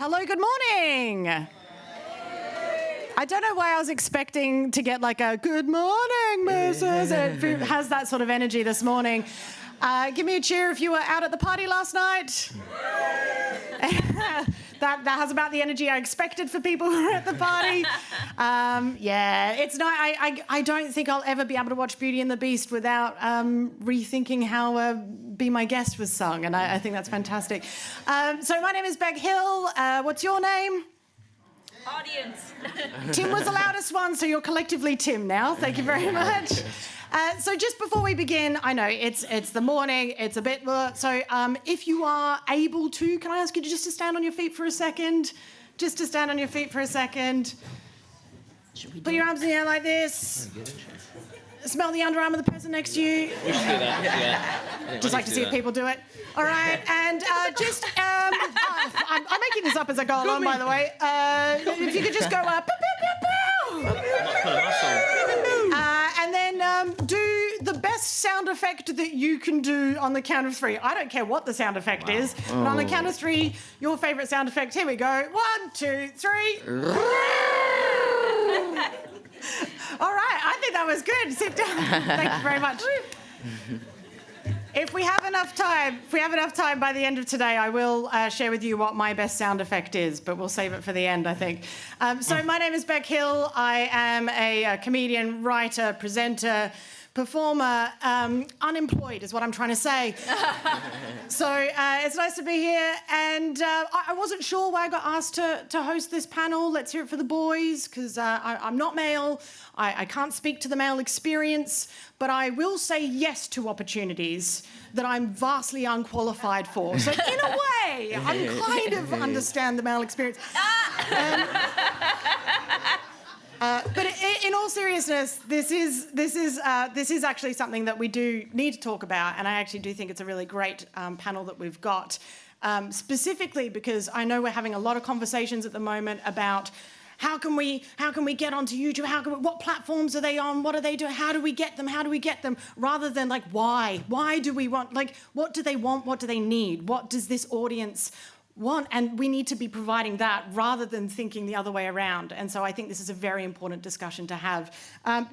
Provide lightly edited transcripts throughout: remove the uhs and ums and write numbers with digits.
Hello, good morning. I don't know why I was expecting to get like a good morning, Mrs. It has that sort of energy this morning. Give me a cheer if you were out at the party last night. That has about the energy I expected for people who were at the party. It's not. I don't think I'll ever be able to watch Beauty and the Beast without rethinking how "Be My Guest" was sung, and I think that's fantastic. So my name is Beck Hill. What's your name? Audience. Tim was the loudest one, so you're collectively Tim now. Thank you very much. So just before we begin, I know it's the morning, it's a bit... So if you are able to, can I ask you just to stand on your feet for a second? Just to stand on your feet for a second. Put your arms in the air like this. Smell the underarm of the person next to you. We should do that. Yeah. Just like to see if people do it. All right, and I'm making this up as I go along, by the way. If you could just go up. And then do the best sound effect that you can do on the count of three. I don't care what the sound effect is, but on the count of three, your favourite sound effect. Here we go. 1, 2, 3. All right, I think that was good. Sit down. Thank you very much. If we have enough time by the end of today, I will share with you what my best sound effect is, but we'll save it for the end, I think. So my name is Beck Hill. I am a comedian, writer, presenter, performer, unemployed is what I'm trying to say. So it's nice to be here. And I wasn't sure why I got asked to host this panel. Let's hear it for the boys, because I'm not male. I can't speak to the male experience, but I will say yes to opportunities that I'm vastly unqualified for. So in a way, I kind of understand the male experience. But in all seriousness, this is actually something that we do need to talk about, and I actually do think it's a really great panel that we've got, specifically because I know we're having a lot of conversations at the moment about how can we get onto YouTube? What platforms are they on? What are they doing? How do we get them? Rather than like why do we want? Like what do they want? What do they need? What does this audience want? And we need to be providing that rather than thinking the other way around. And so I think this is a very important discussion to have.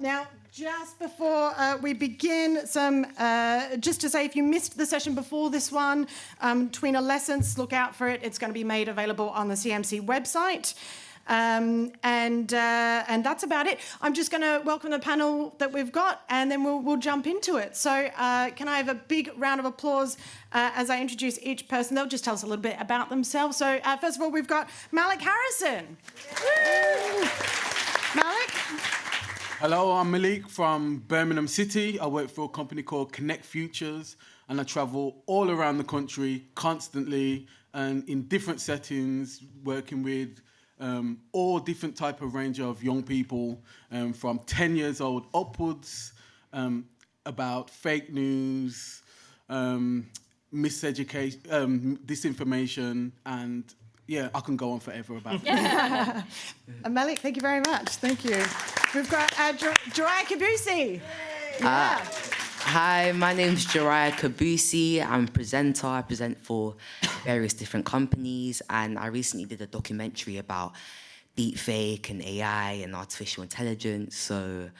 Now, just before we begin, just to say, if you missed the session before this one, Tween Lessons, look out for it. It's going to be made available on the CMC website. And that's about it. I'm just going to welcome the panel that we've got, and then we'll jump into it. So can I have a big round of applause as I introduce each person? They'll just tell us a little bit about themselves. So first of all, we've got Malik Harrison. Malik? Hello, I'm Malik from Birmingham City. I work for a company called Connect Futures, and I travel all around the country constantly and in different settings, working with all different type of range of young people from 10 years old upwards, about fake news, miseducation, disinformation, and yeah, I can go on forever about it. Malik, thank you very much. Thank you. We've got Jariah Kabusi. Yeah. Hi, my name's Jariah Kabusi. I'm a presenter. I present for various different companies, and I recently did a documentary about deepfake and AI and artificial intelligence. So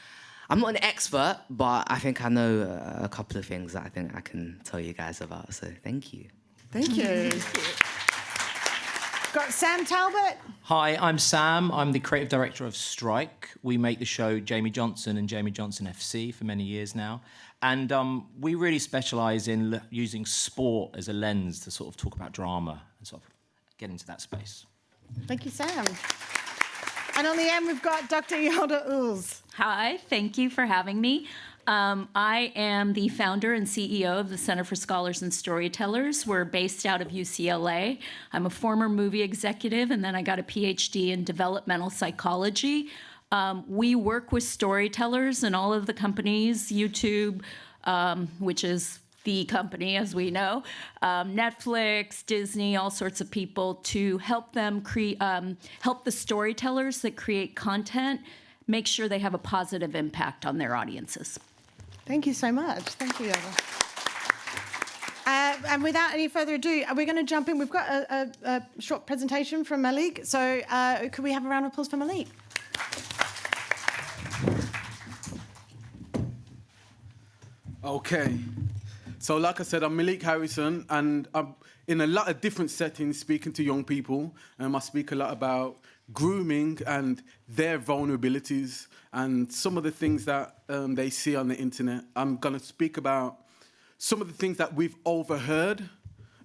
I'm not an expert, but I think I know a couple of things that I think I can tell you guys about. So thank you. Thank you. Got Sam Talbot. Hi, I'm Sam. I'm the creative director of Strike. We make the show Jamie Johnson and Jamie Johnson FC for many years now. And we really specialise in using sport as a lens to sort of talk about drama and sort of get into that space. Thank you, Sam. And on the end, we've got Dr. Yelda Oels. Hi, thank you for having me. I am the founder and CEO of the Center for Scholars and Storytellers. We're based out of UCLA. I'm a former movie executive, and then I got a PhD in developmental psychology. We work with storytellers in all of the companies, YouTube, which is the company, as we know, Netflix, Disney, all sorts of people, to help them help the storytellers that create content make sure they have a positive impact on their audiences. Thank you so much. Thank you, Yelda. And without any further ado, we're going to jump in. We've got a short presentation from Malik. So could we have a round of applause for Malik? Okay. So like I said, I'm Malik Harrison, and I'm in a lot of different settings speaking to young people. I speak a lot about grooming and their vulnerabilities and some of the things that they see on the internet. I'm going to speak about some of the things that we've overheard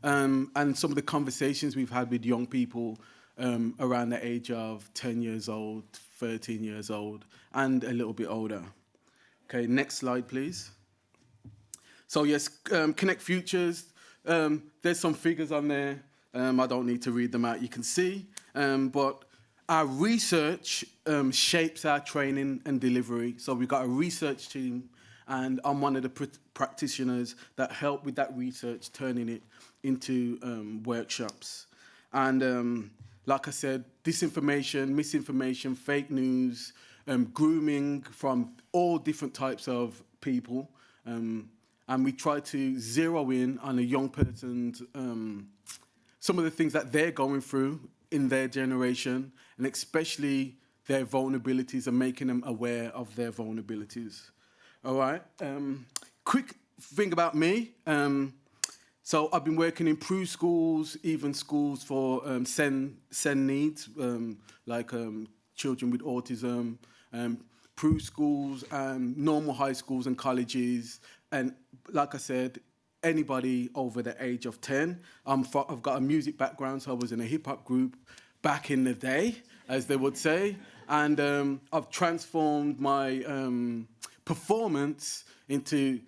and some of the conversations we've had with young people around the age of 10 years old, 13 years old, and a little bit older. Okay, next slide, please. So yes, Connect Futures, there's some figures on there. I don't need to read them out, you can see. But our research shapes our training and delivery. So we've got a research team, and I'm one of the practitioners that help with that research, turning it into workshops. And like I said, disinformation, misinformation, fake news, grooming from all different types of people. And we try to zero in on a young person's, some of the things that they're going through in their generation, and especially their vulnerabilities and making them aware of their vulnerabilities. All right. Quick thing about me. So I've been working in schools, even schools for SEN needs, like children with autism, schools, normal high schools and colleges, and like I said, anybody over the age of 10. I've got a music background, so I was in a hip-hop group back in the day, as they would say, and I've transformed my performance into,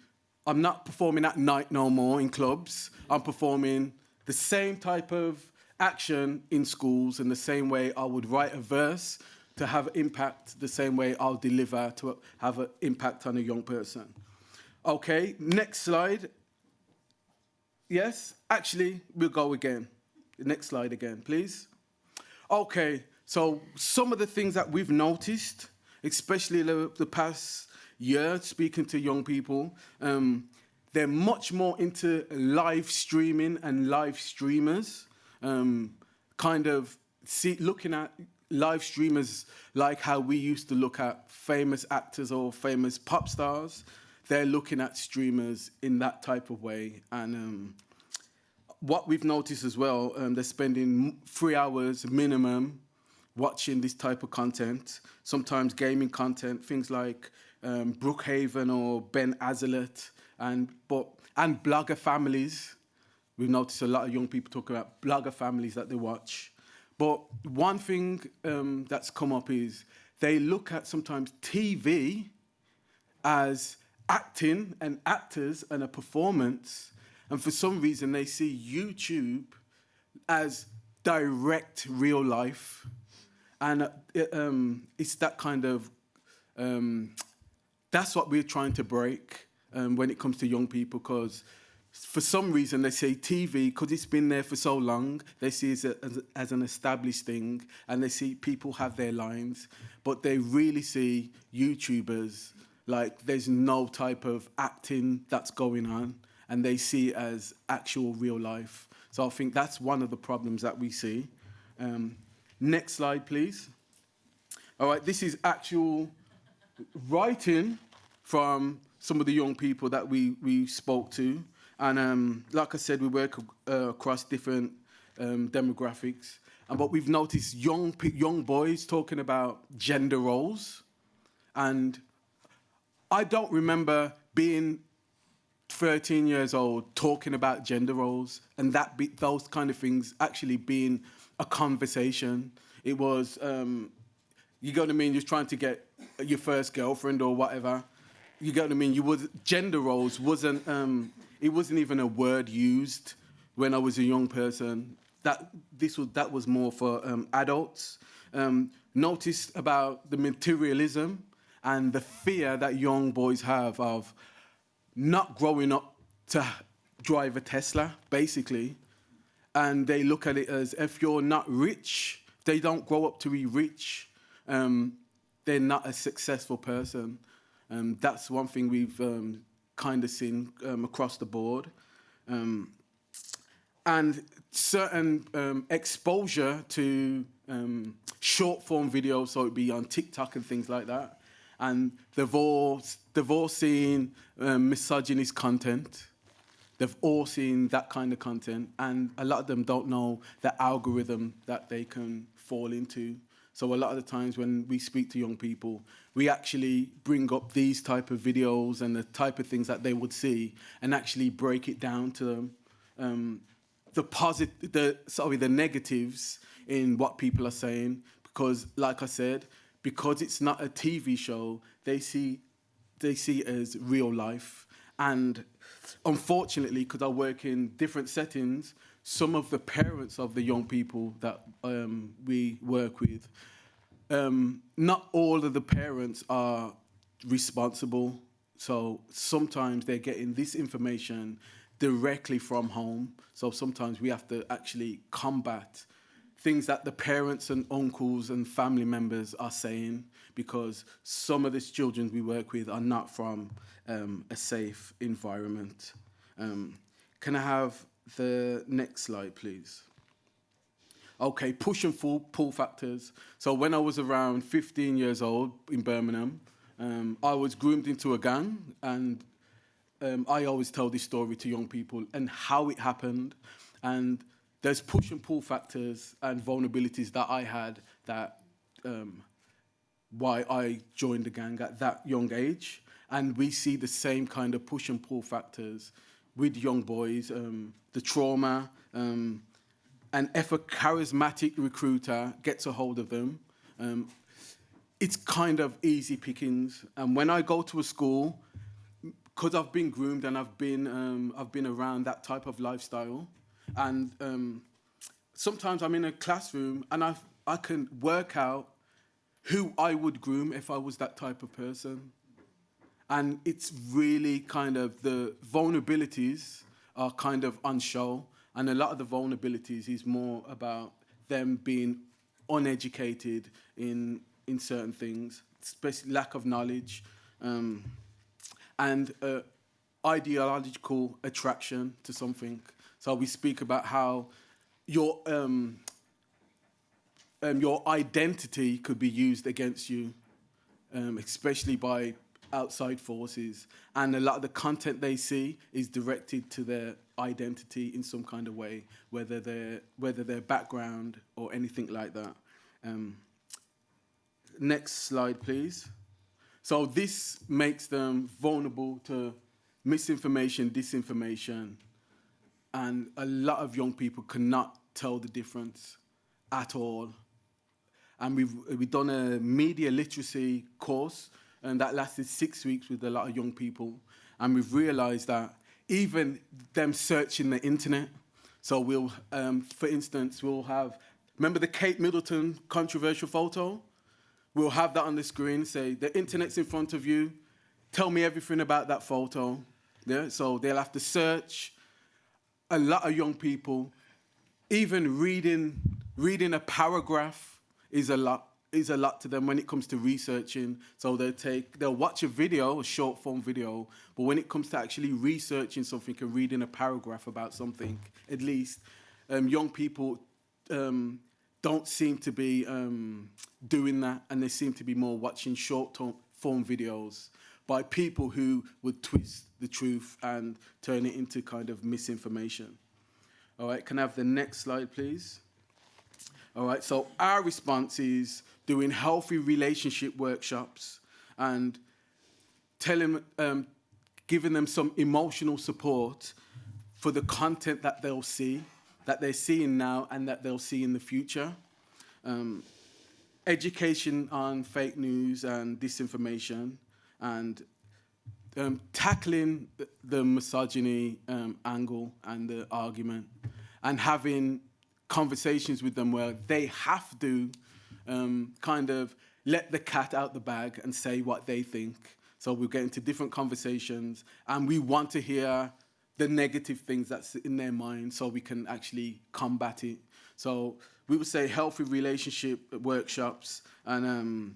I'm not performing at night no more in clubs. I'm performing the same type of action in schools in the same way I would write a verse to have impact, the same way I'll deliver to have an impact on a young person. Okay, next slide. Yes, actually, we'll go again. The next slide again, please. Okay, so some of the things that we've noticed, especially the past year, speaking to young people, they're much more into live streaming and live streamers, looking at live streamers like how we used to look at famous actors or famous pop stars. They're looking at streamers in that type of way. And what we've noticed as well, they're spending 3 hours minimum watching this type of content, sometimes gaming content, things like Brookhaven or Ben Azelot, and blogger families. We've noticed a lot of young people talk about blogger families that they watch. But one thing that's come up is they look at sometimes TV as acting and actors and a performance, and for some reason they see YouTube as direct real life, and it's that kind of that's what we're trying to break when it comes to young people, because for some reason they say TV, because it's been there for so long, they see it as an established thing, and they see people have their lines, but they really see YouTubers like there's no type of acting that's going on, and they see it as actual real life. So I think that's one of the problems that we see. Next slide, please. All right, this is actual writing from some of the young people that we spoke to. And like I said, we work across different demographics. But we've noticed young boys talking about gender roles. And I don't remember being 13 years old talking about gender roles and those kind of things actually being a conversation. It was, you get what I mean, you're trying to get your first girlfriend or whatever. You get what I mean? Gender roles wasn't, it wasn't even a word used when I was a young person. That was more for adults. Noticed about the materialism and the fear that young boys have of not growing up to drive a Tesla, basically. And they look at it as, if you're not rich, they don't grow up to be rich, they're not a successful person. That's one thing we've kind of seen across the board. and certain exposure to short form videos, so it'd be on TikTok and things like that. And they've all seen misogynist content. They've all seen that kind of content, and a lot of them don't know the algorithm that they can fall into. So a lot of the times when we speak to young people, we actually bring up these type of videos and the type of things that they would see, and actually break it down to them. The negatives in what people are saying, because, like I said, because it's not a TV show, they see it as real life. And unfortunately, because I work in different settings, some of the parents of the young people that we work with, not all of the parents are responsible. So sometimes they're getting this information directly from home. So sometimes we have to actually combat things that the parents and uncles and family members are saying, because some of the children we work with are not from a safe environment. Can I have the next slide, please? Okay, push and pull factors. So when I was around 15 years old in Birmingham, I was groomed into a gang, and I always tell this story to young people and how it happened. And there's push and pull factors and vulnerabilities that I had that why I joined the gang at that young age. And we see the same kind of push and pull factors with young boys, the trauma, and if a charismatic recruiter gets a hold of them, it's kind of easy pickings. And when I go to a school, because I've been groomed and I've been around that type of lifestyle, and sometimes I'm in a classroom and I can work out who I would groom if I was that type of person. And it's really kind of the vulnerabilities are kind of on show. And a lot of the vulnerabilities is more about them being uneducated in certain things, especially lack of knowledge, and ideological attraction to something. So we speak about how your identity could be used against you, especially by outside forces, and a lot of the content they see is directed to their identity in some kind of way, whether their background or anything like that. Next slide, please. So this makes them vulnerable to misinformation, disinformation, and a lot of young people cannot tell the difference at all. And we've done a media literacy course, and that lasted 6 weeks with a lot of young people. And we've realized that even them searching the internet, so we'll, for instance, we'll have, remember the Kate Middleton controversial photo? We'll have that on the screen, say, the internet's in front of you, tell me everything about that photo. Yeah? So they'll have to search. A lot of young people, even reading a paragraph is a lot to them when it comes to researching. So they'll watch a video, a short form video, but when it comes to actually researching something and reading a paragraph about something, at least young people don't seem to be doing that, and they seem to be more watching short form videos by people who would twist the truth and turn it into kind of misinformation. All right, can I have the next slide, please? All right, so our response is doing healthy relationship workshops and giving them some emotional support for the content that they'll see, that they're seeing now and that they'll see in the future. Education on fake news and disinformation, and tackling the misogyny angle and the argument, and having conversations with them where they have to kind of let the cat out the bag and say what they think. So we'll get into different conversations, and we want to hear the negative things that's in their mind so we can actually combat it. So we would say healthy relationship workshops, and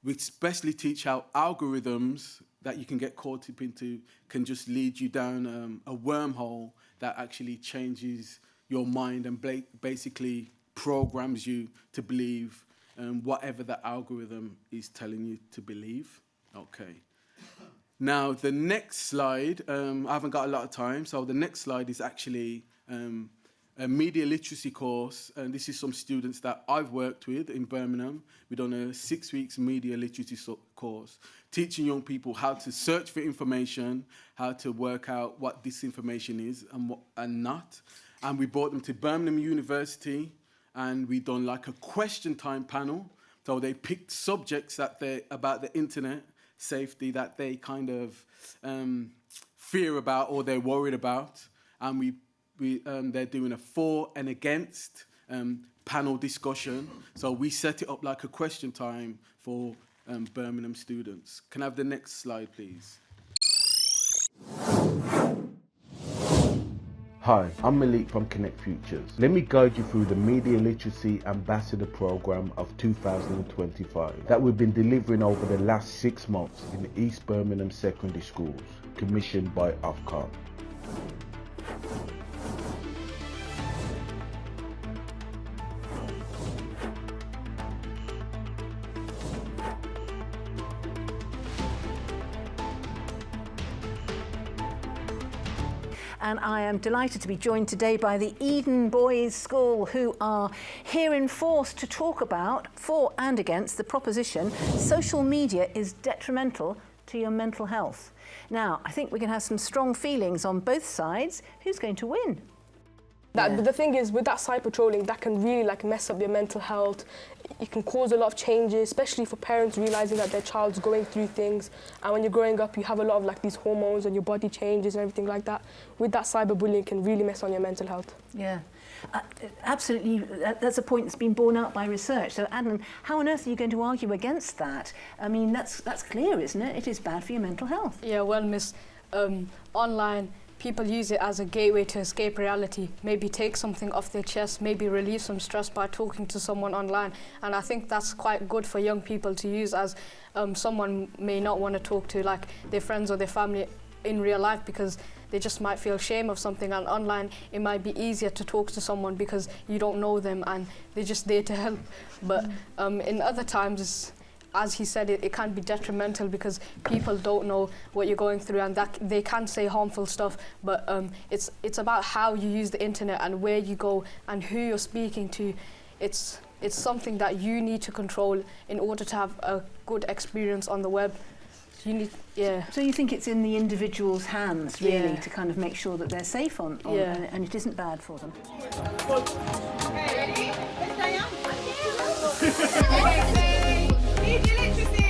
we especially teach how algorithms that you can get caught up into can just lead you down a wormhole that actually changes your mind and basically programs you to believe whatever the algorithm is telling you to believe. Okay. Now, the next slide, I haven't got a lot of time, so the next slide is actually a media literacy course, and this is some students that I've worked with in Birmingham. We've done a 6 weeks media literacy course, teaching young people how to search for information, how to work out what disinformation is and what and not. And we brought them to Birmingham University, and we done like a question time panel. So they picked subjects that they about the internet safety that they kind of fear about or they're worried about, and they're doing a for and against panel discussion. So we set it up like a question time for Birmingham students. Can I have the next slide, please? Hi, I'm Malik from Connect Futures. Let me guide you through the Media Literacy Ambassador Program of 2025 that we've been delivering over the last 6 months in East Birmingham Secondary Schools, commissioned by Ofcom. And I am delighted to be joined today by the Eden Boys School, who are here in force to talk about, for and against, the proposition social media is detrimental to your mental health. Now, I think we can have some strong feelings on both sides. Who's going to win? But the thing is, with that cyber trolling, that can really mess up your mental health. It can cause a lot of changes, especially for parents realizing that their child's going through things. And when you're growing up, you have a lot of these hormones and your body changes and everything like that. With that, cyberbullying can really mess on your mental health. Yeah, absolutely. That's a point that's been borne out by research. So, Adnan, how on earth are you going to argue against that? I mean, that's clear, isn't it? It is bad for your mental health. Yeah, well, miss, online, people use it as a gateway to escape reality, maybe take something off their chest, maybe relieve some stress by talking to someone online. And I think that's quite good for young people to use, as someone may not want to talk to their friends or their family in real life because they just might feel shame of something, and online it might be easier to talk to someone because you don't know them and they're just there to help. But in other times, as he said, it can be detrimental because people don't know what you're going through, and that they can say harmful stuff. But it's about how you use the internet and where you go and who you're speaking to. It's something that you need to control in order to have a good experience on the web. You need, So you think it's in the individual's hands, really, to kind of make sure that they're safe on and it isn't bad for them. Okay, ready? Media literacy.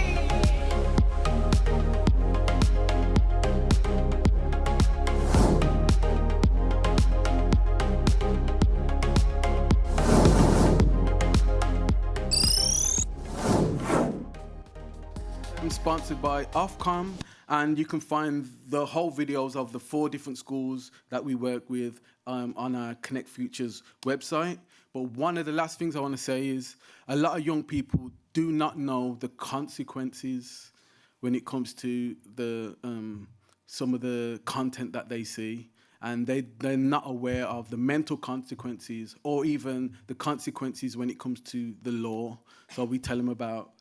Sponsored by Ofcom, and you can find the whole videos of the 4 different schools that we work with on our Connect Futures website. But one of the last things I want to say is a lot of young people do not know the consequences when it comes to the some of the content that they see, and they're not aware of the mental consequences or even the consequences when it comes to the law. So we tell them about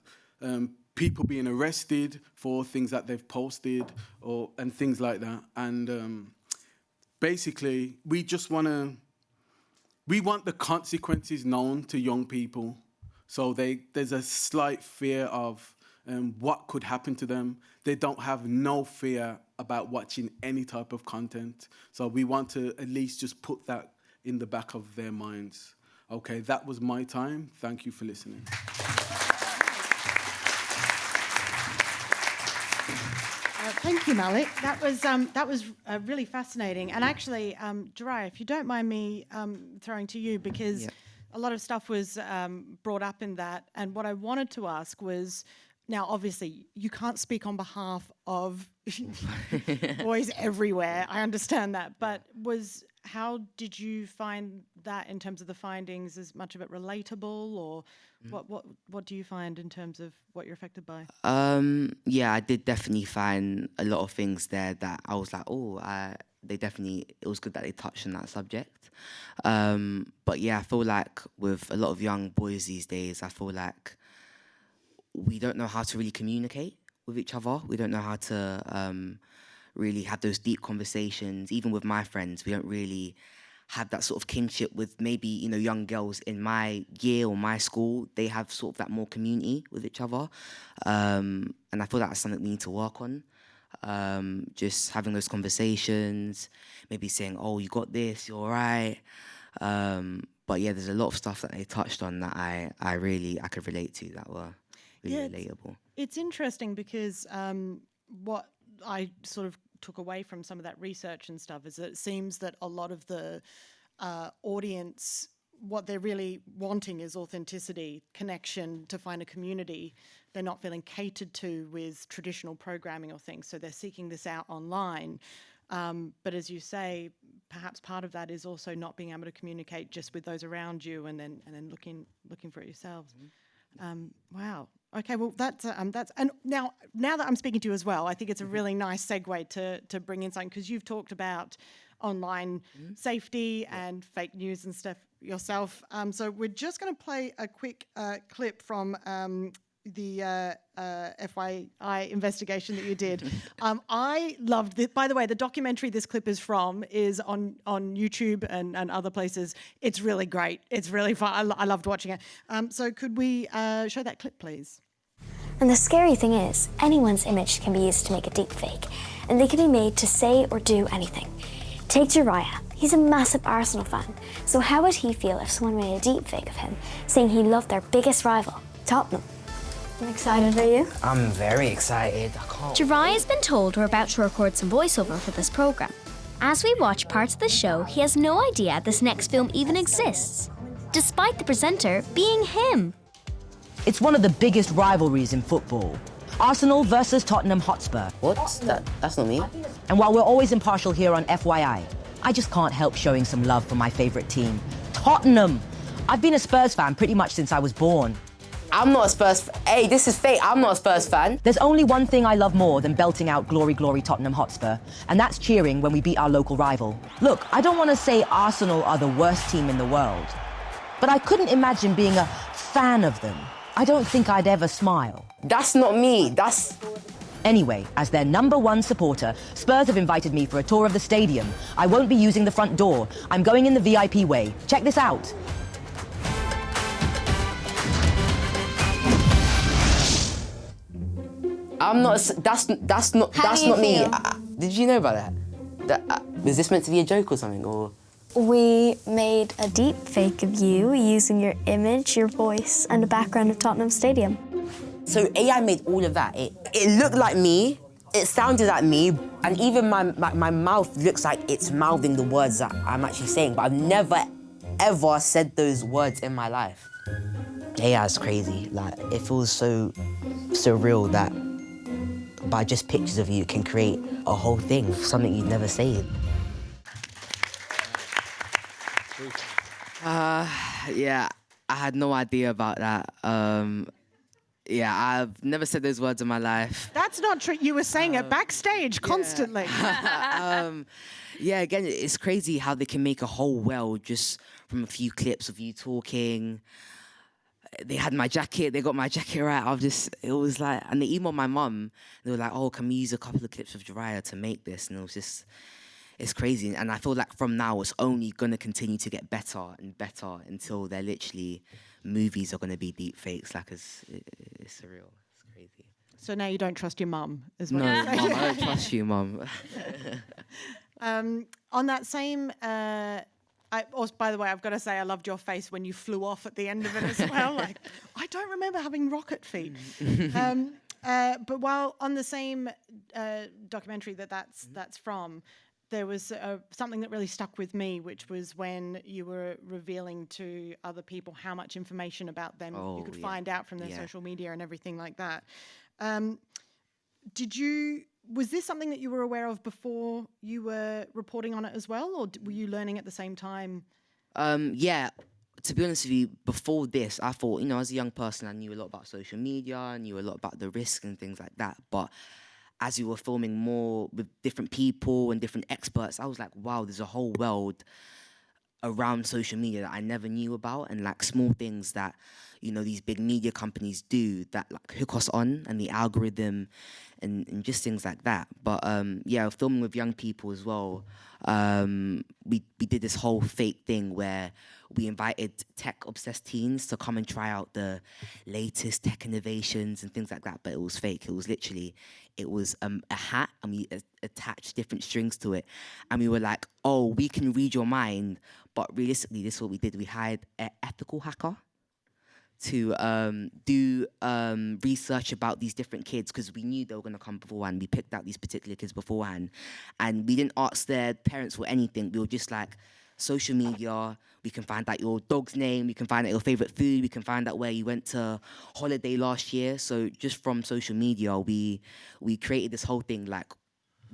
people being arrested for things that they've posted and things like that. And basically, we want the consequences known to young people. So there's a slight fear of what could happen to them. They don't have no fear about watching any type of content. So we want to at least just put that in the back of their minds. Okay, that was my time. Thank you for listening. Thank you, Malik. That was really fascinating. And actually, Jariah, if you don't mind me throwing to you, because a lot of stuff was brought up in that. And what I wanted to ask was, now obviously you can't speak on behalf of boys everywhere. I understand that, but how did you find that in terms of the findings? Is much of it relatable, or what do you find in terms of what you're affected by? Yeah, I did definitely find a lot of things there that I was like, it was good that they touched on that subject. But yeah, I feel like with a lot of young boys these days, I feel like we don't know how to really communicate with each other. We don't know how to really have those deep conversations. Even with my friends, we don't really have that sort of kinship with maybe, young girls in my year or my school. They have sort of that more community with each other. And I feel that's something we need to work on. Just having those conversations, maybe saying, oh, you got this, you're all right. But yeah, there's a lot of stuff that they touched on that I could relate to, that were really relatable. It's interesting because what I sort of took away from some of that research and stuff is that it seems that a lot of the audience, what they're really wanting is authenticity, connection, to find a community. They're not feeling catered to with traditional programming or things, so they're seeking this out online. But as you say, perhaps part of that is also not being able to communicate just with those around you, and then looking for it yourselves. Wow. Okay. Well, that's and now that I'm speaking to you as well, I think it's a really nice segue to bring in something, because you've talked about online safety and fake news and stuff yourself. So we're just going to play a quick clip from the FYI investigation that you did. I loved it. By the way, the documentary this clip is from is on YouTube and other places. It's really great. It's really fun. I loved watching it. So could we show that clip, please? And the scary thing is, anyone's image can be used to make a deep fake, and they can be made to say or do anything. Take Jariah. He's a massive Arsenal fan. So how would he feel if someone made a deep fake of him, saying he loved their biggest rival, Tottenham? I'm excited, are you? I'm very excited. I can't. Jariah's been told we're about to record some voiceover for this programme. As we watch parts of the show, he has no idea this next film even exists, despite the presenter being him. It's one of the biggest rivalries in football. Arsenal versus Tottenham Hotspur. What? That's not me. And while we're always impartial here on FYI, I just can't help showing some love for my favourite team, Tottenham. I've been a Spurs fan pretty much since I was born. I'm not a Spurs Hey, this is fake. I'm not a Spurs fan. There's only one thing I love more than belting out glory, glory Tottenham Hotspur, and that's cheering when we beat our local rival. Look, I don't want to say Arsenal are the worst team in the world, but I couldn't imagine being a fan of them. I don't think I'd ever smile. That's not me. Anyway, as their #1 supporter, Spurs have invited me for a tour of the stadium. I won't be using the front door. I'm going in the VIP way. Check this out. I'm not. That's not me. Did you know about that? Was this meant to be a joke or something, or? We made a deep fake of you using your image, your voice, and the background of Tottenham Stadium. So AI made all of that. It looked like me, it sounded like me, and even my mouth looks like it's mouthing the words that I'm actually saying, but I've never, ever said those words in my life. AI is crazy. Like, it feels so surreal that by just pictures of you, it can create a whole thing, something you'd never say. Yeah, I had no idea about that. Yeah, I've never said those words in my life. That's not true. You were saying it backstage constantly. Yeah, again, it's crazy how they can make a whole world just from a few clips of you talking. They had my jacket, they got my jacket right. It was like, and they emailed my mum. They were like, oh, can we use a couple of clips of Jariah to make this? And it was just, it's crazy. And I feel like from now, it's only going to continue to get better and better until they're literally, movies are going to be deep fakes. Like, it's surreal. It's crazy. So now you don't trust your mum as well? No, Mum, I don't trust you, Mum. On that same... also, by the way, I've got to say I loved your face when you flew off at the end of it as well. Like, I don't remember having rocket feet. But while on the same documentary that's from, there was something that really stuck with me, which was when you were revealing to other people how much information about them you could find out from their social media and everything like that. Was this something that you were aware of before you were reporting on it as well, or were you learning at the same time? Yeah, to be honest with you, before this, I thought, as a young person, I knew a lot about social media, I knew a lot about the risk and things like that. But as we were filming more with different people and different experts, I was like, wow, there's a whole world around social media that I never knew about, and like small things that, you know, these big media companies do that like hook us on, and the algorithm and just things like that. But yeah, filming with young people as well, we did this whole fake thing where we invited tech-obsessed teens to come and try out the latest tech innovations and things like that, but it was fake. It was literally, it was a hat, and we attached different strings to it. And we were like, oh, we can read your mind, but realistically, this is what we did. We hired an ethical hacker to do research about these different kids, because we knew they were going to come beforehand. We picked out these particular kids beforehand, and we didn't ask their parents for anything. We were just like, social media, we can find out your dog's name, we can find out your favorite food, we can find out where you went to holiday last year. So just from social media, we created this whole thing, like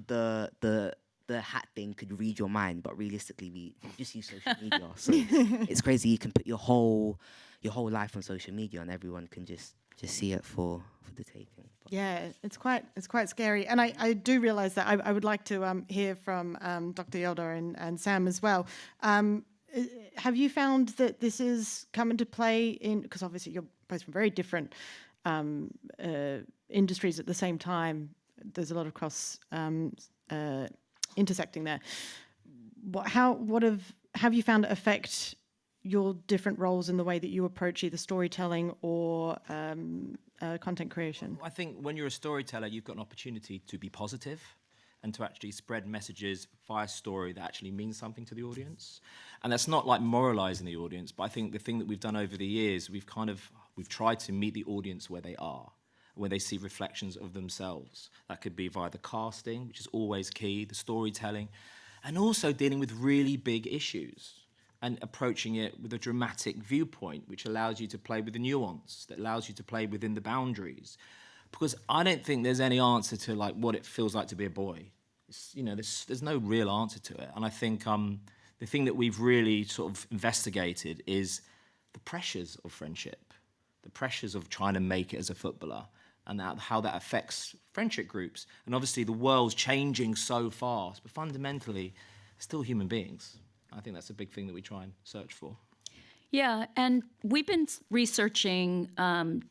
the hat thing could read your mind, but realistically we just use social media. So it's crazy. You can put your whole life on social media, and everyone can just see it for the taking. But yeah, it's quite scary. And I do realise that I would like to hear from Dr. Yoder and Sam as well. Have you found that this is come into play in, because obviously you're both from very different industries at the same time. There's a lot of cross intersecting there. Have you found it affect your different roles in the way that you approach either storytelling or content creation? I think when you're a storyteller, you've got an opportunity to be positive and to actually spread messages via story that actually means something to the audience. And that's not like moralizing the audience, but I think the thing that we've done over the years, we've tried to meet the audience where they are, where they see reflections of themselves. That could be via the casting, which is always key, the storytelling, and also dealing with really big issues and approaching it with a dramatic viewpoint, which allows you to play with the nuance, that allows you to play within the boundaries. Because I don't think there's any answer to like what it feels like to be a boy. There's no real answer to it. And I think the thing that we've really sort of investigated is the pressures of friendship, the pressures of trying to make it as a footballer, and how that affects friendship groups. And obviously the world's changing so fast, but fundamentally, still human beings. I think that's a big thing that we try and search for. Yeah, and we've been researching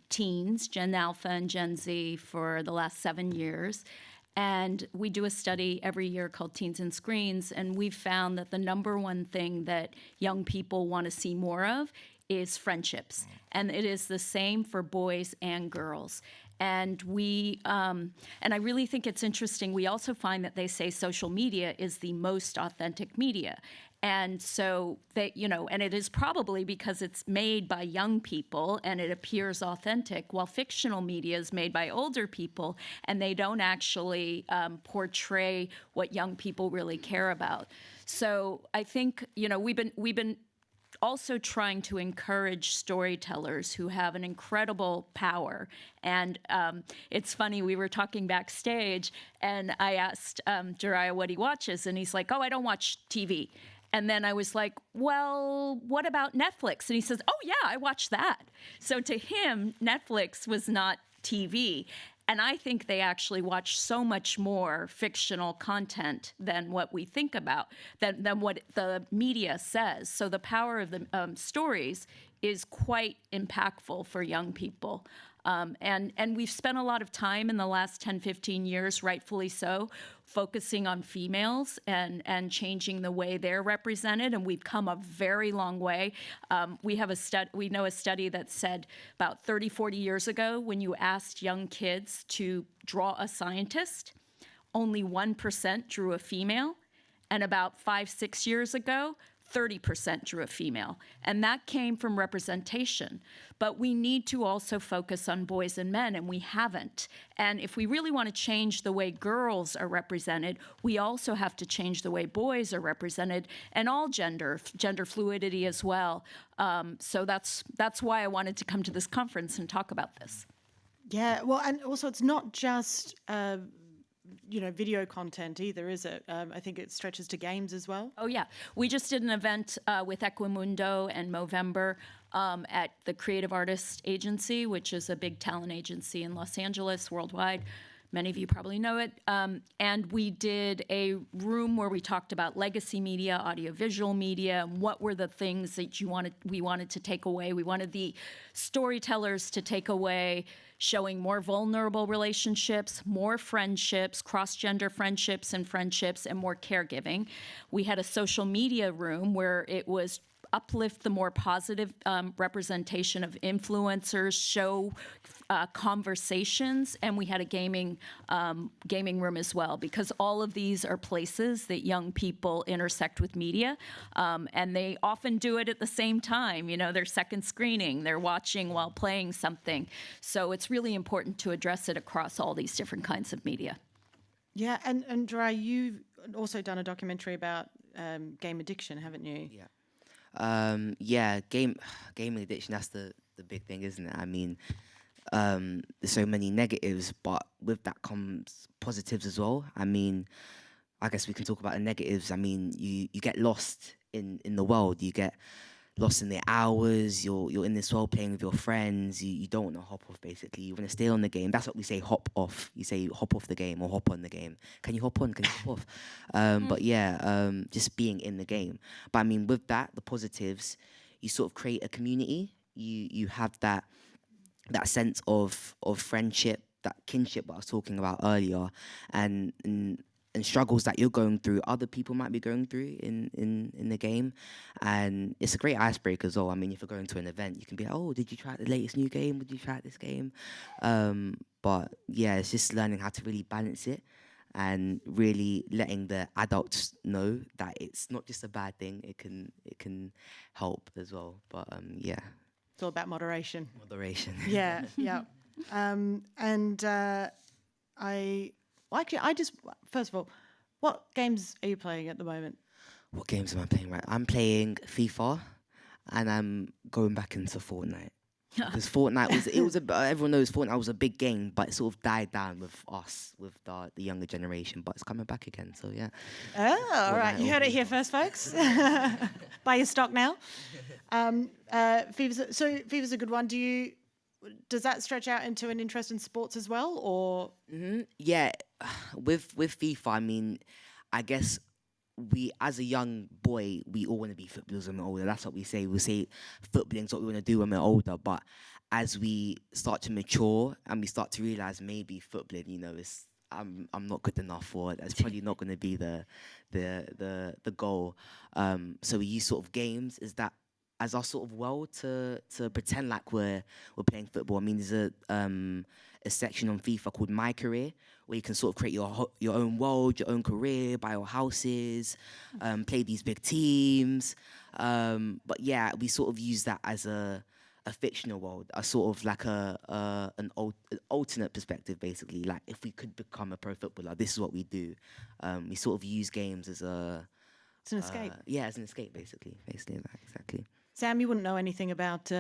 teens, Gen Alpha and Gen Z, for the last 7 years. And we do a study every year called Teens and Screens, and we've found that the number one thing that young people want to see more of is friendships. And it is the same for boys and girls. And and I really think it's interesting. We also find that they say social media is the most authentic media. And so and it is probably because it's made by young people and it appears authentic, while fictional media is made by older people and they don't actually portray what young people really care about. So I think, we've been also trying to encourage storytellers who have an incredible power. And it's funny, we were talking backstage and I asked Jariah what he watches, and he's like, oh, I don't watch TV. And then I was like, well, what about Netflix? And he says, oh, yeah, I watch that. So to him, Netflix was not TV. And I think they actually watch so much more fictional content than what we think about, than what the media says. So the power of the stories is quite impactful for young people. And we've spent a lot of time in the last 10, 15 years, rightfully so, focusing on females and changing the way they're represented, and we've come a very long way. We know a study that said about 30, 40 years ago, when you asked young kids to draw a scientist, only 1% drew a female, and about 5, 6 years ago, 30% drew a female, and that came from representation. But we need to also focus on boys and men, and we haven't. And if we really want to change the way girls are represented, we also have to change the way boys are represented, and all gender fluidity as well. So that's why I wanted to come to this conference and talk about this. Yeah, well, and also it's not just video content either, is it? I think it stretches to games as well. Oh, yeah. We just did an event with Equimundo and Movember at the Creative Artist Agency, which is a big talent agency in Los Angeles worldwide. Many of you probably know it. And we did a room where we talked about legacy media, audiovisual media, and what were the things that we wanted to take away. We wanted the storytellers to take away showing more vulnerable relationships, more friendships, cross-gender friendships, and more caregiving. We had a social media room where it was uplift the more positive representation of influencers, show conversations, and we had a gaming room as well, because all of these are places that young people intersect with media, and they often do it at the same time. You know, they're second screening, they're watching while playing something. So it's really important to address it across all these different kinds of media. Yeah, and Dry, you've also done a documentary about game addiction, haven't you? Yeah. Gaming addiction, that's the big thing, isn't it? I mean, there's so many negatives, but with that comes positives as well. I mean, I guess we can talk about the negatives. I mean, you get lost in the world. You get lost in the hours. You're in this world playing with your friends. You don't want to hop off, basically. You want to stay on the game. That's what we say, hop off. You say hop off the game or hop on the game. Can you hop on? Can you hop off? But yeah, just being in the game. But I mean, with that, the positives, you sort of create a community. You have that sense of friendship, that kinship that I was talking about earlier, and struggles that you're going through, other people might be going through in the game. And it's a great icebreaker as well. I mean, if you're going to an event, you can be like, oh, did you try the latest new game? Did you try this game? But yeah, it's just learning how to really balance it and really letting the adults know that it's not just a bad thing. It can help as well. But yeah. It's all about moderation. Moderation. Yeah, yeah. First of all, what games are you playing at the moment? What games am I playing right? I'm playing FIFA, and I'm going back into Fortnite. Because Fortnite everyone knows Fortnite was a big game, but it sort of died down with us, with the younger generation. But it's coming back again, so yeah. Oh, all right. You heard it here first, folks. Buy your stock now. FIFA's a good one. Does that stretch out into an interest in sports as well, or? Mm-hmm. Yeah, with FIFA, I mean, I guess we, as a young boy, we all want to be footballers when we're older. That's what we say. We say footballing's what we want to do when we're older. But as we start to mature and we start to realize maybe footballing, you know, I'm not good enough for it. That's probably not going to be the goal. So we use sort of games as our sort of world to pretend like we're playing football. I mean, there's a section on FIFA called My Career, where you can sort of create your own world, your own career, buy your houses, play these big teams. But yeah, we sort of use that as a fictional world, a sort of like an alternate perspective, basically. Like, if we could become a pro footballer, this is what we do. We sort of use games as it's an escape. Yeah, as an escape, basically exactly. Sam, you wouldn't know anything about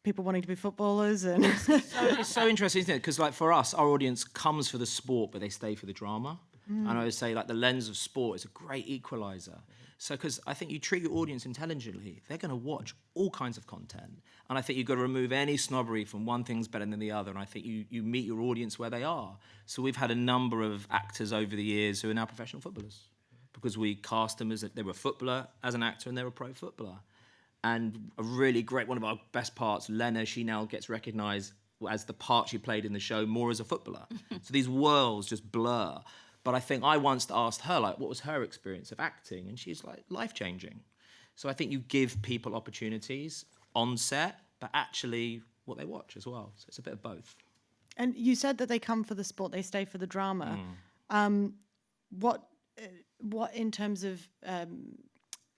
people wanting to be footballers, and It's so interesting, isn't it? Because like for us, our audience comes for the sport, but they stay for the drama. And I would say like the lens of sport is a great equalizer. So because I think you treat your audience intelligently, they're going to watch all kinds of content. And I think you've got to remove any snobbery from one thing's better than the other. And I think you meet your audience where they are. So we've had a number of actors over the years who are now professional footballers, because we cast them as they were a footballer, as an actor, and they were a pro footballer. And a really great, one of our best parts, Lena, she now gets recognised as the part she played in the show more as a footballer. So these worlds just blur. But I think I once asked her, like, what was her experience of acting? And she's like, life-changing. So I think you give people opportunities on set, but actually what they watch as well. So it's a bit of both. And you said that they come for the sport, they stay for the drama. What in terms of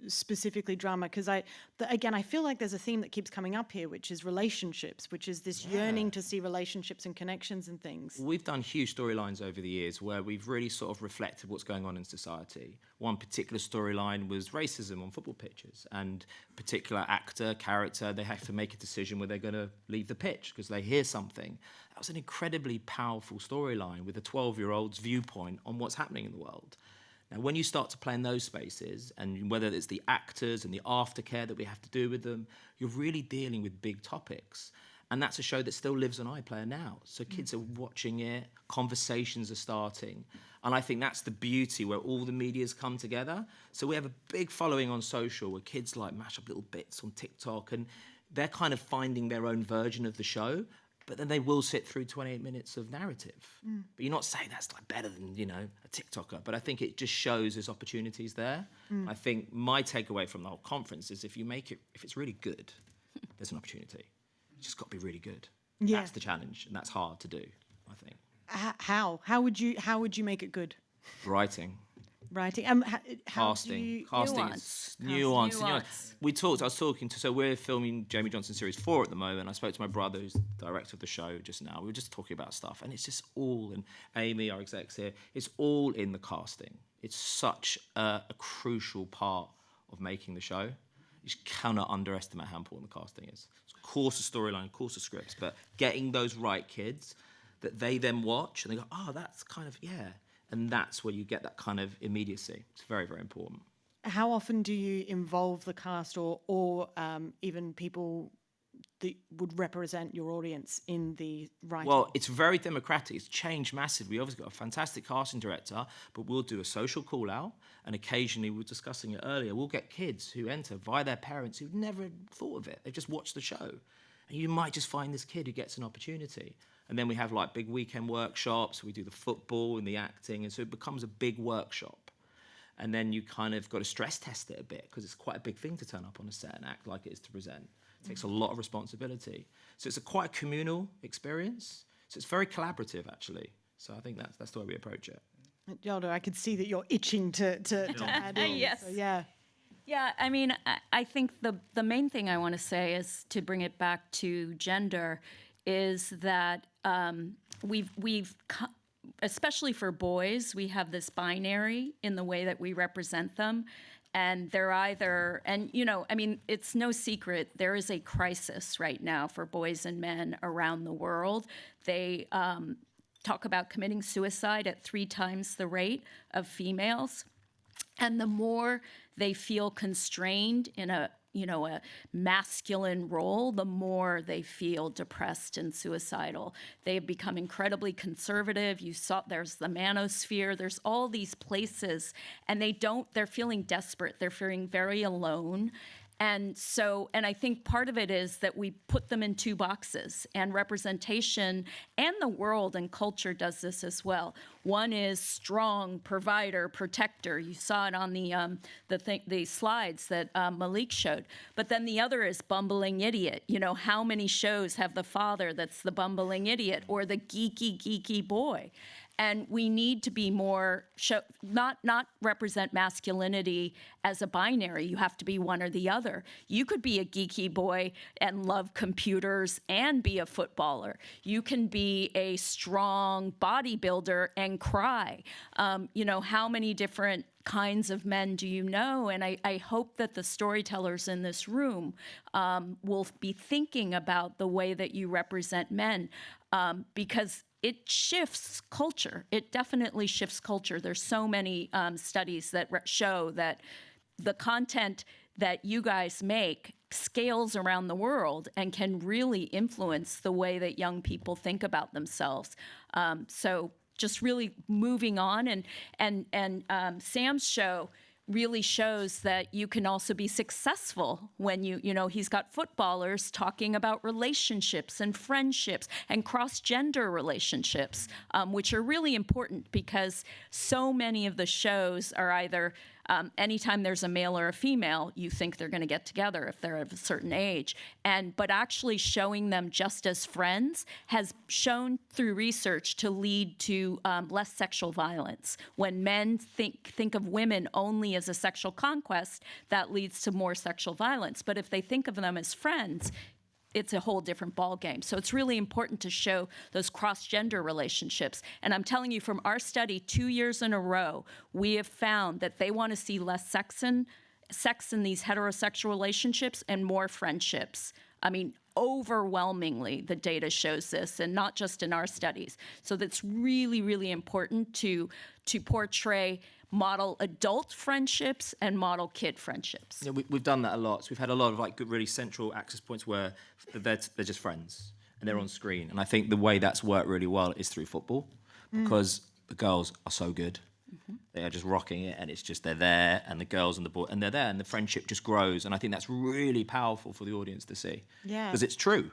specifically drama? Because I feel like there's a theme that keeps coming up here, which is relationships, which is this yearning to see relationships and connections and things. We've done huge storylines over the years where we've really sort of reflected what's going on in society. One particular storyline was racism on football pitches, and a particular character, they have to make a decision where they're going to leave the pitch because they hear something. That was an incredibly powerful storyline with a 12-year-old's viewpoint on what's happening in the world. Now, when you start to play in those spaces, and whether it's the actors and the aftercare that we have to do with them, you're really dealing with big topics. And that's a show that still lives on iPlayer now. So kids are watching it, conversations are starting. And I think that's the beauty where all the media's come together. So we have a big following on social where kids like mash up little bits on TikTok and they're kind of finding their own version of the show, but then they will sit through 28 minutes of narrative. But you're not saying that's like better than, you know, a TikToker, but I think it just shows there's opportunities there. I think my takeaway from the whole conference is if it's really good, there's an opportunity. You just got to be really good. Yeah. That's the challenge, and that's hard to do, I think. How would you make it good? Writing. Writing. Casting. Casting is nuance. So we're filming Jamie Johnson Series 4 at the moment. I spoke to my brother, who's the director of the show, just now. We were just talking about stuff, and it's just all, and Amy, our execs here, it's all in the casting. It's such a crucial part of making the show. You cannot underestimate how important the casting is. Of course, the storyline, of course, the scripts, but getting those right kids that they then watch and they go, oh, that's kind of, yeah. And that's where you get that kind of immediacy. It's very, very important. How often do you involve the cast or even people that would represent your audience in the writing? Well, it's very democratic. It's changed massively. We obviously got a fantastic casting director, but we'll do a social call out, and occasionally, we were discussing it earlier, we'll get kids who enter via their parents who've never thought of it. They've just watched the show. And you might just find this kid who gets an opportunity. And then we have like big weekend workshops. We do the football and the acting. And so it becomes a big workshop. And then you kind of got to stress test it a bit because it's quite a big thing to turn up on a set and act like it is to present. It takes a lot of responsibility. So it's quite a communal experience. So it's very collaborative, actually. So I think that's the way we approach it. Yolda, I could see that you're itching to add in. Yes. So, yeah. Yeah, I mean, I think the main thing I want to say is to bring it back to gender is that especially for boys, we have this binary in the way that we represent them. And they're either, and you know, I mean, it's no secret, there is a crisis right now for boys and men around the world. They talk about committing suicide at 3 times the rate of females. And the more they feel constrained in a masculine role, the more they feel depressed and suicidal. They have become incredibly conservative. You saw there's the manosphere, there's all these places, and they're feeling desperate. They're feeling very alone. And I think part of it is that we put them in 2 boxes, and representation and the world and culture does this as well. One is strong, provider, protector. You saw it on the slides that Malik showed. But then the other is bumbling idiot. You know, how many shows have the father that's the bumbling idiot or the geeky boy? And we need to be more, not represent masculinity as a binary. You have to be one or the other. You could be a geeky boy and love computers and be a footballer. You can be a strong bodybuilder and cry. How many different kinds of men do you know? And I hope that the storytellers in this room will be thinking about the way that you represent men because it shifts culture. It definitely shifts culture. There's so many studies that show that the content that you guys make scales around the world and can really influence the way that young people think about themselves. So just really moving on, and Sam's show really shows that you can also be successful when he's got footballers talking about relationships and friendships and cross-gender relationships, which are really important because so many of the shows are either anytime there's a male or a female, you think they're going to get together if they're of a certain age. But actually showing them just as friends has shown through research to lead to less sexual violence. When men think of women only as a sexual conquest, that leads to more sexual violence. But if they think of them as friends, it's a whole different ballgame. So it's really important to show those cross-gender relationships. And I'm telling you, from our study, 2 years in a row, we have found that they want to see less sex in these heterosexual relationships and more friendships. I mean, overwhelmingly, the data shows this, and not just in our studies. So that's really, really important to portray model adult friendships and model kid friendships. Yeah, we've done that a lot. So we've had a lot of like good, really central access points where they're just friends and they're on screen. And I think the way that's worked really well is through football, because the girls are so good. They are just rocking it, and it's just they're there, and the girls and the boy, and they're there, and the friendship just grows. And I think that's really powerful for the audience to see. Yeah. Because it's true.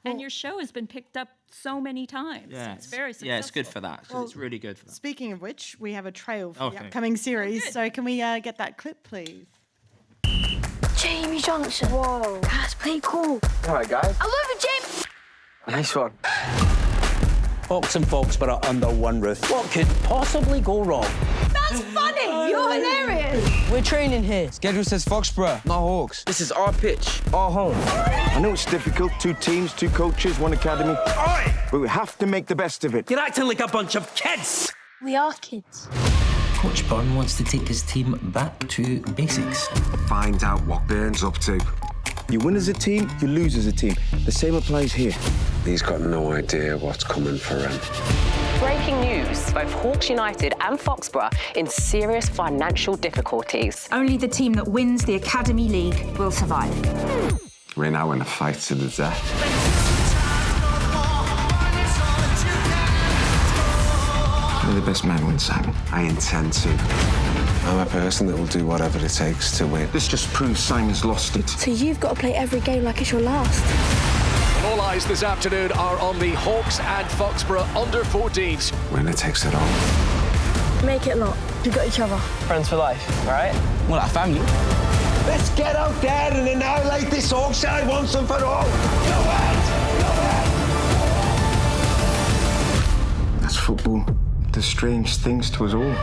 And your show has been picked up so many times. Yeah. It's very successful. Yeah, it's good for that. 'Cause it's really good for that. Speaking of which, we have a trail for the Okay. upcoming series. So can we get that clip, please? Jamie Johnson. Whoa. That's pretty cool. All right, guys. I love it, James. Nice one. Hawks and Foxborough under one roof. What could possibly go wrong? That's funny. You're hilarious. We're training here. Schedule says Foxborough, not Hawks. This is our pitch, our home. I know it's difficult. 2 teams, 2 coaches, 1 academy. All right! But we have to make the best of it. You're acting like a bunch of kids. We are kids. Coach Byrne wants to take his team back to basics. Find out what Burns up to. You win as a team, you lose as a team. The same applies here. He's got no idea what's coming for him. Breaking news, both Hawks United and Foxborough in serious financial difficulties. Only the team that wins the Academy League will survive. We're now in a fight to the death. You're the best man win, Simon. I intend to. I'm a person that will do whatever it takes to win. This just proves Simon's lost it. So you've got to play every game like it's your last. All eyes this afternoon are on the Hawks and Foxborough under-14s. Winner takes it all. Make it a lot. You've got each other. Friends for life, all right? Well, like family. Let's get out there and annihilate this Hawks side once and for all. Go ahead! Go ahead! That's football. There's strange things to us all.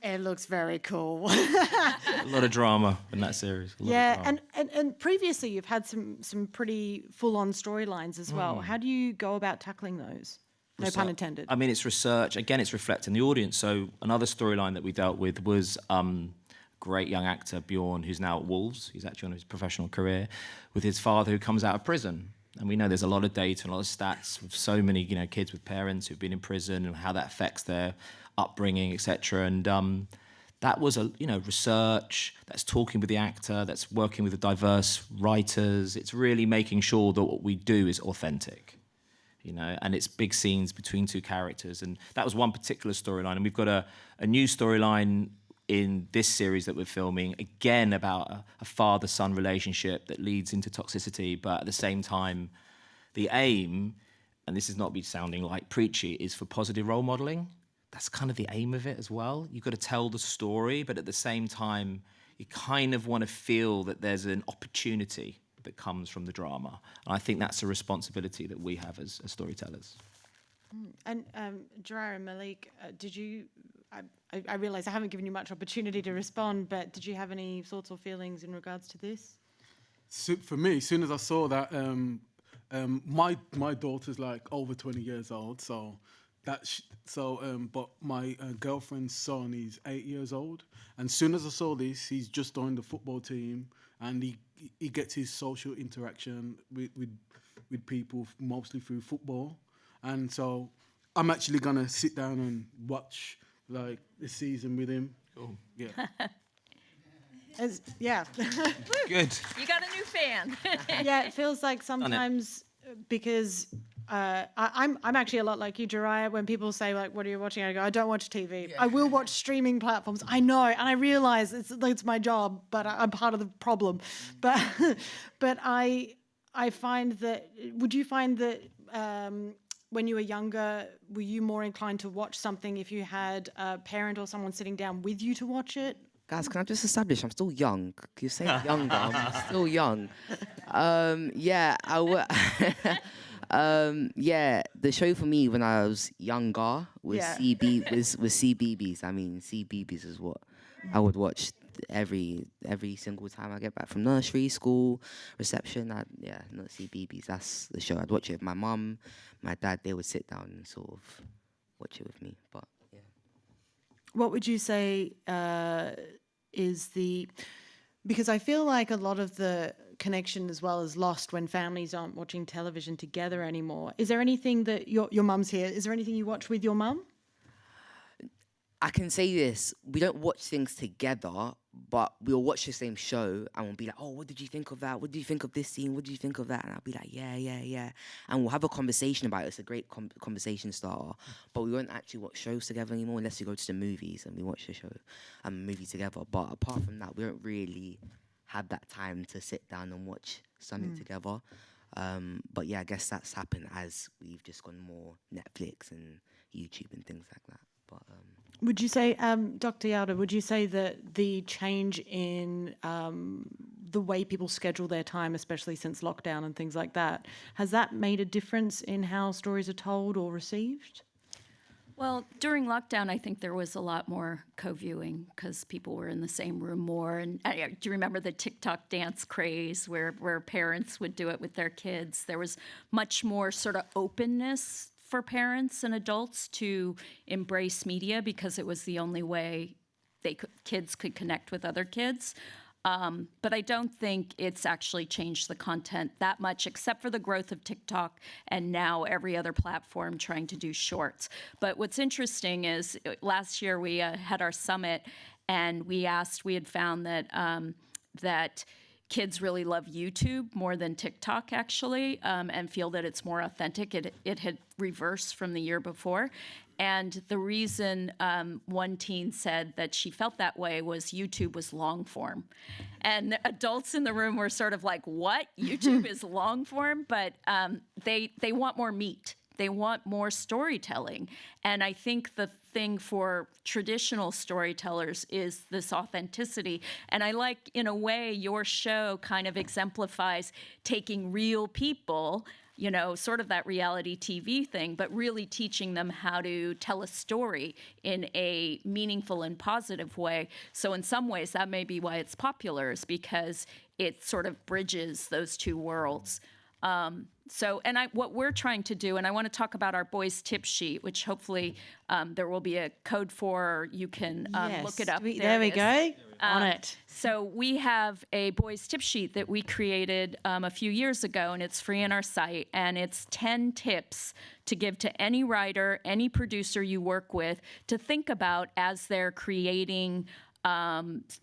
It looks very cool. A lot of drama in that series. Yeah, and previously you've had some pretty full-on storylines as well. How do you go about tackling those? No pun intended. I mean, it's research. Again, it's reflecting the audience. So another storyline that we dealt with was great young actor, Bjorn, who's now at Wolves. He's actually on his professional career, with his father who comes out of prison. And we know there's a lot of data and a lot of stats with so many, kids with parents who've been in prison and how that affects their upbringing, etc. And that was research that's talking with the actor, that's working with the diverse writers. It's really making sure that what we do is authentic, and it's big scenes between 2 characters. And that was one particular storyline. And we've got a new storyline in this series that we're filming, again, about a father-son relationship that leads into toxicity, but at the same time, the aim, and this is not me sounding like preachy, is for positive role modeling. That's kind of the aim of it as well. You've got to tell the story, but at the same time, you kind of want to feel that there's an opportunity that comes from the drama. And I think that's a responsibility that we have as storytellers. And Gerard and Malik, did you... I realise I haven't given you much opportunity to respond, but did you have any thoughts or feelings in regards to this? So for me, as soon as I saw that, my daughter's like over 20 years old, but my girlfriend's son is 8 years old, and as soon as I saw this, he's just joined the football team, and he gets his social interaction with people mostly through football, and so I'm actually gonna sit down and watch like the season with him. Cool. Yeah. Yeah. Good. You got a new fan. Yeah, it feels like sometimes because I'm actually a lot like you, Jariah. When people say like, "What are you watching?" I go, "I don't watch TV. I will watch streaming platforms." I know, and I realise it's my job, but I'm part of the problem. But I find that. Would you find that? When you were younger, were you more inclined to watch something if you had a parent or someone sitting down with you to watch it? Guys, can I just establish I'm still young? You say younger, I'm still young. Yeah, the show for me when I was younger was CBeebies. I mean, CBeebies is what I would watch every single time I get back from nursery, school, reception. Not CBeebies. That's the show. I'd watch it with my mum, my dad. They would sit down and sort of watch it with me. But yeah. What would you say is because I feel like a lot of the connection as well is lost when families aren't watching television together anymore. Is there anything that your mum's here? Is there anything you watch with your mum? I can say this, we don't watch things together, but we'll watch the same show and we'll be like, oh, what did you think of that? What did you think of this scene? What did you think of that? And I'll be like, yeah. And we'll have a conversation about it. It's a great conversation starter. But we won't actually watch shows together anymore unless we go to the movies and we watch the show and movie together. But apart from that, we don't really have that time to sit down and watch something together. But yeah, I guess that's happened as we've just gone more Netflix and YouTube and things like that. But would you say, Dr. Yalda, would you say that the change in the way people schedule their time, especially since lockdown and things like that, has that made a difference in how stories are told or received? Well, during lockdown, I think there was a lot more co-viewing because people were in the same room more. And do you remember the TikTok dance craze where parents would do it with their kids? There was much more sort of openness for parents and adults to embrace media because it was the only way kids could connect with other kids. But I don't think it's actually changed the content that much, except for the growth of TikTok and now every other platform trying to do shorts. But what's interesting is last year we had our summit and we had found that kids really love YouTube more than TikTok, actually, and feel that it's more authentic. It had reversed from the year before. And the reason one teen said that she felt that way was YouTube was long form. And the adults in the room were sort of like, what? YouTube is long form? But they want more meat. They want more storytelling. And I think the thing for traditional storytellers is this authenticity. And I like, in a way, your show kind of exemplifies taking real people, you know, sort of that reality TV thing, but really teaching them how to tell a story in a meaningful and positive way. So in some ways, that may be why it's popular, is because it sort of bridges those two worlds. What we're trying to do, and I want to talk about our boys' tip sheet, which hopefully there will be a code for, or you can look it up. There we go. On it. So we have a boys' tip sheet that we created a few years ago, and it's free on our site, and it's 10 tips to give to any writer, any producer you work with to think about as they're creating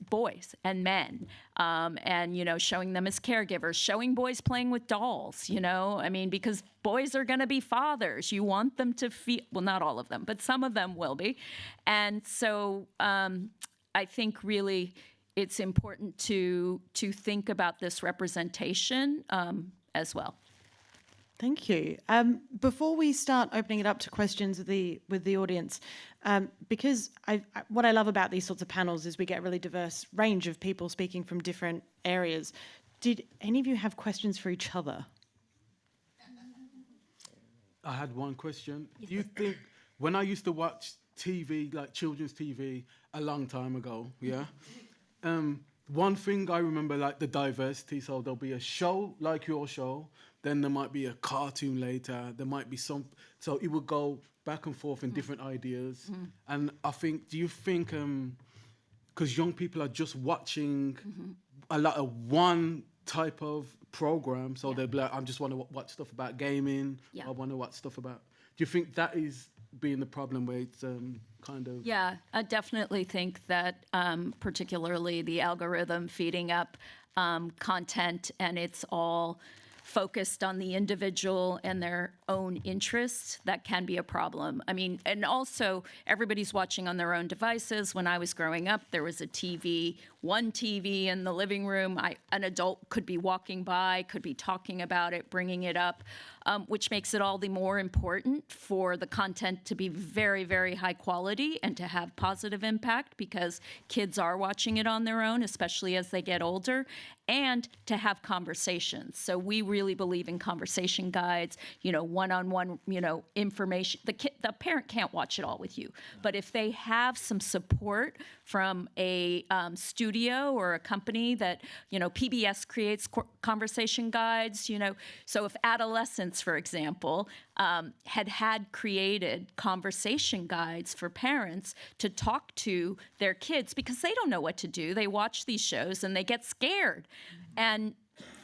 boys and men, and, you know, showing them as caregivers, showing boys playing with dolls, you know, I mean, because boys are going to be fathers. You want them to feel, well, not all of them, but some of them will be. And so I think really it's important to think about this representation as well. Thank you. Before we start opening it up to questions with the audience, because what I love about these sorts of panels is we get a really diverse range of people speaking from different areas. Did any of you have questions for each other? I had one question. Do you think, when I used to watch TV, like children's TV, a long time ago, one thing I remember, like the diversity, so there'll be a show like your show, then there might be a cartoon later, there might be some, so it would go back and forth in different ideas. And I think, do you think, because young people are just watching a lot of one type of program, so they'll be like, I just want to watch stuff about gaming, I want to watch stuff about, do you think that is being the problem where it's kind of... Yeah, I definitely think that particularly the algorithm feeding up content, and it's all focused on the individual and their own interests, that can be a problem. I mean, and also everybody's watching on their own devices. When I was growing up, there was one TV in the living room. An adult could be walking by, could be talking about it, bringing it up, which makes it all the more important for the content to be very, very high quality and to have positive impact, because kids are watching it on their own, especially as they get older, and to have conversations. So we really believe in conversation guides, you know, one-on-one, you know, information. The parent can't watch it all with you, but if they have some support from a studio or a company that, you know, PBS creates conversation guides, you know, so if adolescents, for example, had created conversation guides for parents to talk to their kids, because they don't know what to do. They watch these shows and they get scared. And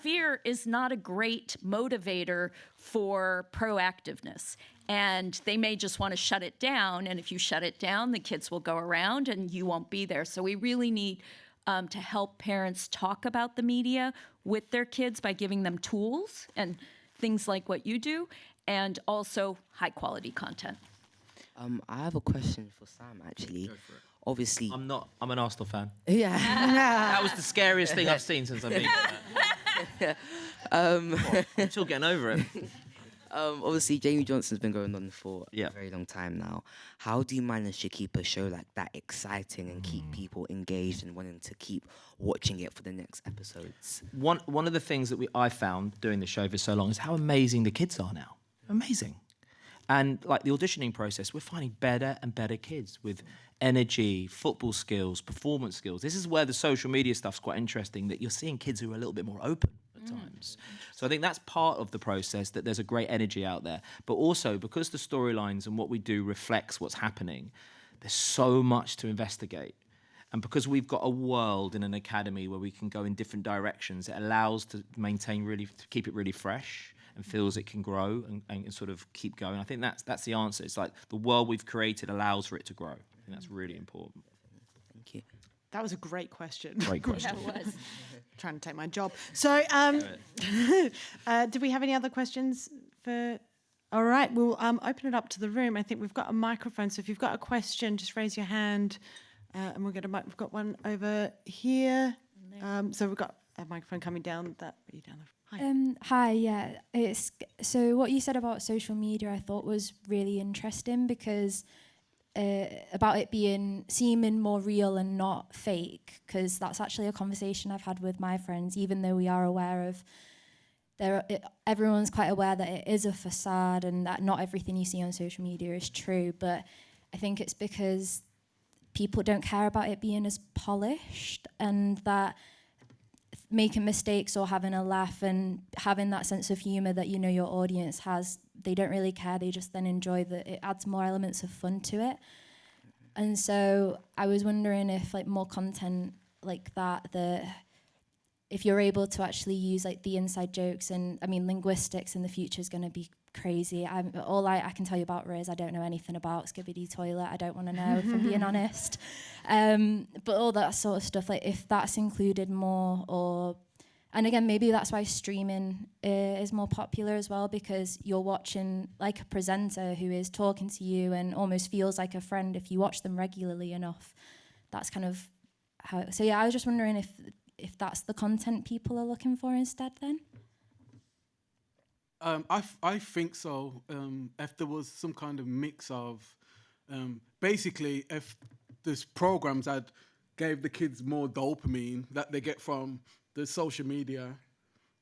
fear is not a great motivator for proactiveness. And they may just want to shut it down. And if you shut it down, the kids will go around and you won't be there. So we really need to help parents talk about the media with their kids by giving them tools and things like what you do, and also high quality content. I have a question for Sam, actually. Go for it. Obviously, I'm an Arsenal fan. Yeah. That was the scariest thing I've seen since I've been here. I'm still getting over it. Obviously, Jamie Johnson's been going on for a very long time now. How do you manage to keep a show like that exciting and keep people engaged and wanting to keep watching it for the next episodes? One of the things that I found doing the show for so long is how amazing the kids are now. Amazing. And like the auditioning process, we're finding better and better kids with energy, football skills, performance skills. This is where the social media stuff's quite interesting, that you're seeing kids who are a little bit more open at times. So I think that's part of the process, that there's a great energy out there. But also, because the storylines and what we do reflects what's happening, there's so much to investigate. And because we've got a world in an academy where we can go in different directions, it allows to keep it really fresh and feels it can grow and sort of keep going. I think that's the answer. It's like the world we've created allows for it to grow. And that's really important. Thank you. That was a great question. Great question. Yeah, it was. Trying to take my job. So, do we have any other questions for? All right, we'll open it up to the room. I think we've got a microphone. So if you've got a question, just raise your hand, and we'll get a mic. We've got one over here. So we've got a microphone coming down. Hi. Hi, yeah. So what you said about social media I thought was really interesting, because about it seeming more real and not fake, because that's actually a conversation I've had with my friends, even though we are aware of, everyone's quite aware that it is a facade and that not everything you see on social media is true, but I think it's because people don't care about it being as polished, and that making mistakes or having a laugh and having that sense of humor that your audience has, they don't really care. They just then enjoy that. It adds more elements of fun to it. And so I was wondering if more content like that, if you're able to actually use the inside jokes, and I mean linguistics in the future is going to be crazy. All I can tell you about Riz, I don't know anything about Skibidi Toilet. I don't want to know, if I'm being honest. But all that sort of stuff, if that's included more, and again, maybe that's why streaming is more popular as well, because you're watching a presenter who is talking to you and almost feels like a friend if you watch them regularly enough. That's kind of how. So yeah, I was just wondering if that's the content people are looking for instead then. I think so. If there was some kind of mix of, basically, if there's programs that gave the kids more dopamine that they get from the social media,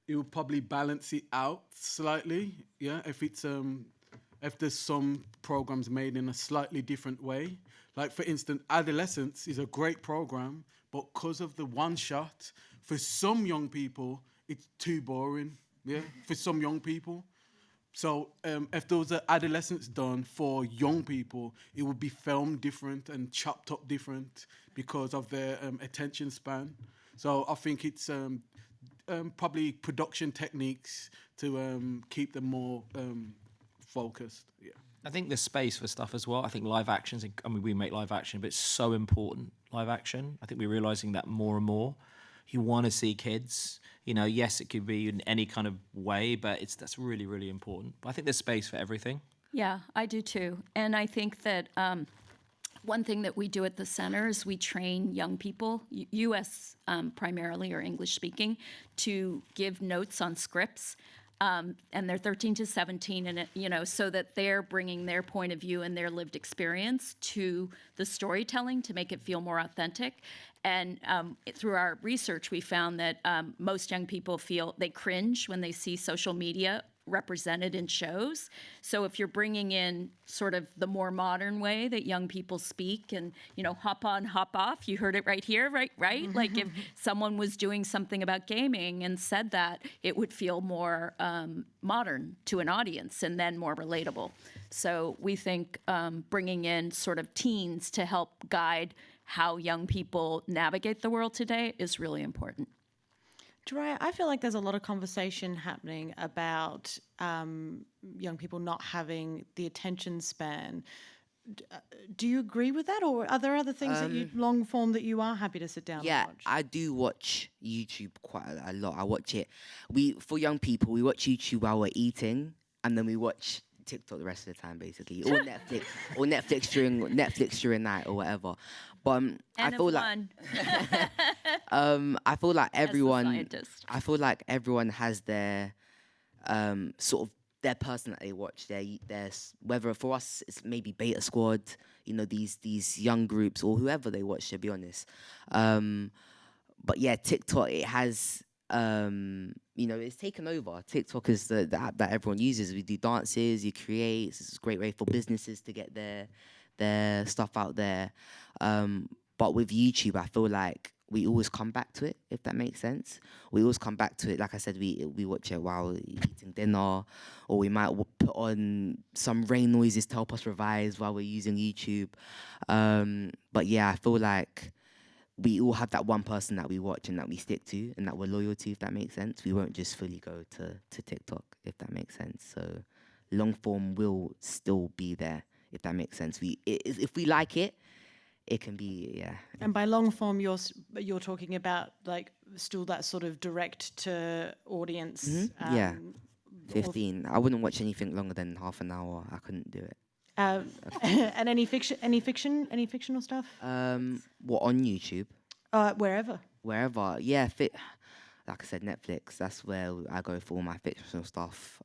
it would probably balance it out slightly. Yeah, if there's some programs made in a slightly different way. Like for instance, Adolescence is a great program, but because of the one shot, for some young people, it's too boring. Yeah, for some young people. So if there was an Adolescence done for young people, it would be filmed different and chopped up different because of their attention span. So I think it's probably production techniques to keep them more focused. Yeah. I think there's space for stuff as well. I think live actions, we make live action, but it's so important, live action. I think we're realising that more and more. You want to see kids, yes, it could be in any kind of way, but that's really, really important. But I think there's space for everything. Yeah, I do too. And I think that one thing that we do at the center is we train young people, US primarily or English speaking, to give notes on scripts. And they're 13 to 17, and so that they're bringing their point of view and their lived experience to the storytelling to make it feel more authentic. And through our research, we found that most young people feel they cringe when they see social media represented in shows. So if you're bringing in sort of the more modern way that young people speak and, hop on, hop off, you heard it right here, right? Like if someone was doing something about gaming and said that, it would feel more modern to an audience and then more relatable. So we think bringing in sort of teens to help guide how young people navigate the world today is really important. Jariah, I feel like there's a lot of conversation happening about young people not having the attention span. Do you agree with that, or are there other things that you long form that you are happy to sit down and watch? I do watch YouTube quite a lot. I watch it. For young people, we watch YouTube while we're eating, and then we watch TikTok the rest of the time, basically, or Netflix during night or whatever. But I feel like everyone has their sort of their person that they watch. Whether for us it's maybe Beta Squad, these young groups or whoever they watch. To be honest, but yeah, TikTok, it has. It's taken over. TikTok is the app that everyone uses. We do dances, you create. It's a great way for businesses to get their stuff out there. But with YouTube, I feel like we always come back to it, if that makes sense. We always come back to it. Like I said, we watch it while eating dinner, or we might put on some rain noises to help us revise while we're using YouTube. But yeah, I feel like we all have that one person that we watch and that we stick to and that we're loyal to, if that makes sense. We won't just fully go to TikTok, if that makes sense. So long form will still be there, if that makes sense. If we like it, it can be, yeah. And by long form, you're talking about like still that sort of direct to audience. Mm-hmm. Yeah, 15. I wouldn't watch anything longer than half an hour. I couldn't do it. And any fictional stuff? What, on YouTube? Wherever. Wherever, yeah. Like I said, Netflix. That's where I go for all my fictional stuff.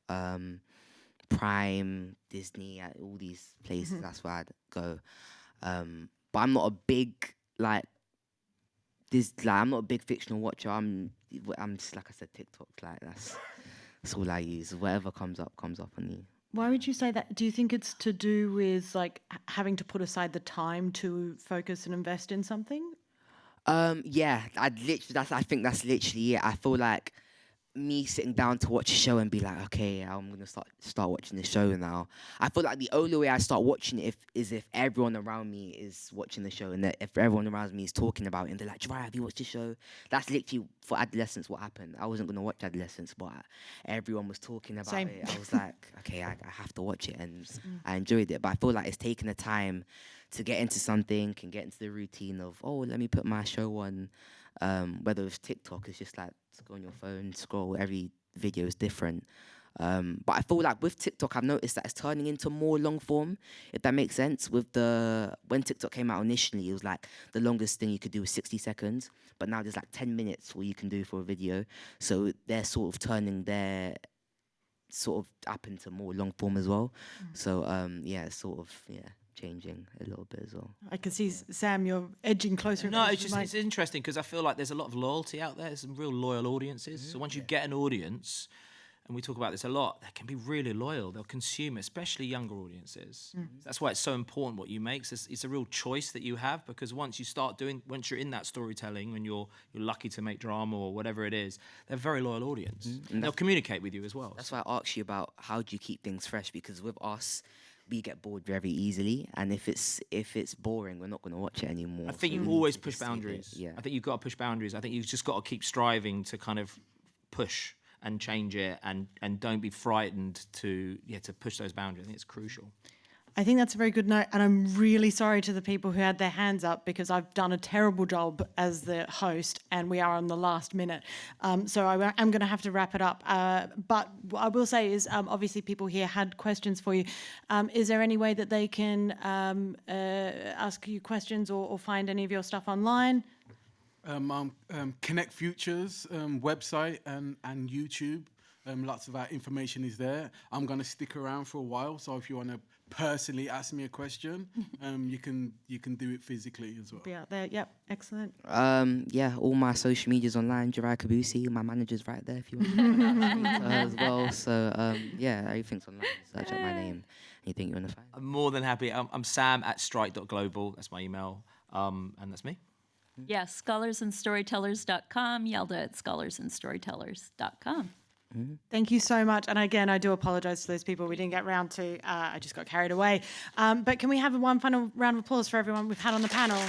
Prime, Disney, all these places. Mm-hmm. That's where I'd go. But I'm not a big I'm not a big fictional watcher. I'm just, like I said, TikTok. Like that's all I use. Whatever comes up on you. Why would you say that? Do you think it's to do with like having to put aside the time to focus and invest in something? Yeah, I think that's literally it. I feel like me sitting down to watch a show and be like, okay, I'm gonna start watching the show now. I feel like the only way I start watching it is if everyone around me is watching the show, and that if everyone around me is talking about it and they're like, Jariah, have you watched the show? That's literally for Adolescence what happened. I wasn't gonna watch Adolescence, but everyone was talking about it. I was like, okay, I have to watch it, and I enjoyed it. But I feel like it's taken the time to get into something and get into the routine of, let me put my show on. Whether it's TikTok, it's just like go on your phone, scroll, every video is different. But I feel like with TikTok, I've noticed that it's turning into more long form, if that makes sense. When TikTok came out initially, it was like the longest thing you could do was 60 seconds, but now there's like 10 minutes what you can do for a video. So they're sort of turning their sort of app into more long form as well. So changing a little bit as well. I can see, Sam, you're edging closer. No, it's interesting because I feel like there's a lot of loyalty out there. There's some real loyal audiences. So once you get an audience, and we talk about this a lot, they can be really loyal. They'll consume it, especially younger audiences. That's why it's so important what you make. It's a real choice that you have, because once you're in that storytelling and you're lucky to make drama or whatever it is, they're a very loyal audience. And they'll communicate with you as well. That's why I asked you about how do you keep things fresh, because with us, we get bored very easily, and if it's boring, we're not going to watch it anymore. I think you always push boundaries. Yeah. I think you've got to push boundaries. I think you've just got to keep striving to kind of push and change it, and don't be frightened to push those boundaries. I think it's crucial. I think that's a very good note, and I'm really sorry to the people who had their hands up, because I've done a terrible job as the host and we are on the last minute. So I'm going to have to wrap it up. But what I will say is, obviously people here had questions for you. Is there any way that they can ask you questions or find any of your stuff online? Connect Futures website and YouTube. Lots of our information is there. I'm going to stick around for a while, so if you want to personally ask me a question, you can do it physically as well. Be out there. Yep, excellent. All my social media's online. Jariah Kabusi, my manager's right there if you want to as well. So everything's online. Search up my name. Anything you want to find? I'm more than happy. I'm Sam at strike.global. That's my email, and that's me. Yes, scholarsandstorytellers.com. Yelda at scholarsandstorytellers.com. Thank you so much. And again, I do apologise to those people we didn't get round to. I just got carried away. But can we have one final round of applause for everyone we've had on the panel?